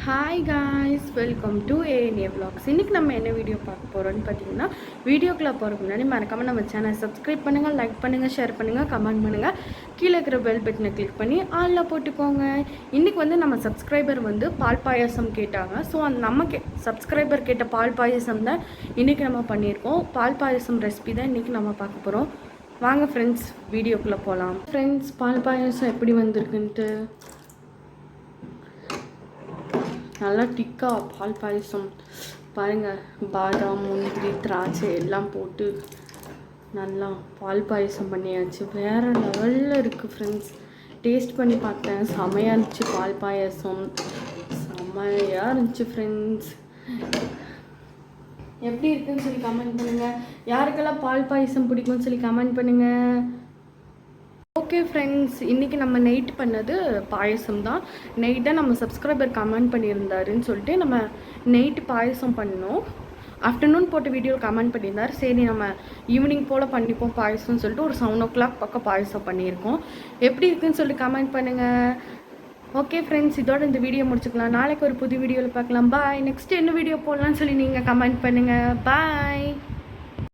Hi guys, welcome to ANA vlogs. இன்றைக்கி நம்ம என்ன வீடியோ பார்க்க போகிறோன்னு பார்த்தீங்கன்னா, வீடியோக்குள்ளே போகிறதுக்கு முன்னாடி மறக்காமல் நம்ம சேனல் சப்ஸ்கிரைப் பண்ணுங்கள், லைக் பண்ணுங்கள், ஷேர் பண்ணுங்கள், கமெண்ட் பண்ணுங்கள். கீழே இருக்கிற பெல் பட்டனை கிளிக் பண்ணி ஆளில் போட்டுக்கோங்க. இன்றைக்கி நம்ம சப்ஸ்கிரைபர் பால் பாயாசம் கேட்டாங்க. ஸோ நம்ம சப்ஸ்கிரைபர் கேட்ட பால் பாயாசம் தான் இன்றைக்கி நம்ம பண்ணியிருக்கோம். பால் பாயாசம் ரெசிபி தான் இன்றைக்கி நம்ம பார்க்க போகிறோம். வாங்க ஃப்ரெண்ட்ஸ், வீடியோக்குள்ளே போகலாம். ஃப்ரெண்ட்ஸ், பால் பாயாசம் எப்படி வந்திருக்குன்ட்டு நல்லா டிக்கா பால் பாயசம் பாருங்கள். பாதாம், முந்திரி, திராட்சை எல்லாம் போட்டு நல்லா பால் பாயசம் பண்ணியாச்சு. வேறு லெவலில் இருக்குது ஃப்ரெண்ட்ஸ். டேஸ்ட் பண்ணி பார்த்தேன், செமையாக இருந்துச்சு. பால் பாயசம் செமையாக இருந்துச்சு ஃப்ரெண்ட்ஸ். எப்படி இருக்குன்னு சொல்லி கமெண்ட் பண்ணுங்கள். யாருக்கெல்லாம் பால் பாயசம் பிடிக்கும்னு சொல்லி கமெண்ட் பண்ணுங்கள். ஓகே ஃப்ரெண்ட்ஸ், இன்றைக்கி நம்ம நைட் பண்ணது பாயசம் தான். நைட்டாக நம்ம சப்ஸ்கிரைபர் கமெண்ட் பண்ணியிருந்தாருன்னு சொல்லிட்டு நம்ம நைட்டு பாயசம் பண்ணோம். ஆஃப்டர்நூன் போட்ட வீடியோ கமெண்ட் பண்ணியிருந்தார். சரி, நம்ம ஈவினிங் போல் பண்ணிப்போம் பாயசம்னு சொல்லிட்டு ஒரு 7 o'clock பக்கம் பாயசம் பண்ணியிருக்கோம். எப்படி இருக்குன்னு சொல்லிட்டு கமெண்ட் பண்ணுங்கள். ஓகே ஃப்ரெண்ட்ஸ், இதோட இந்த வீடியோ முடிச்சுக்கலாம். நாளைக்கு ஒரு புது வீடியோவில் பார்க்கலாம். பாய். நெக்ஸ்ட் என்ன வீடியோ போடலான்னு சொல்லி நீங்கள் கமெண்ட் பண்ணுங்கள். பாய்.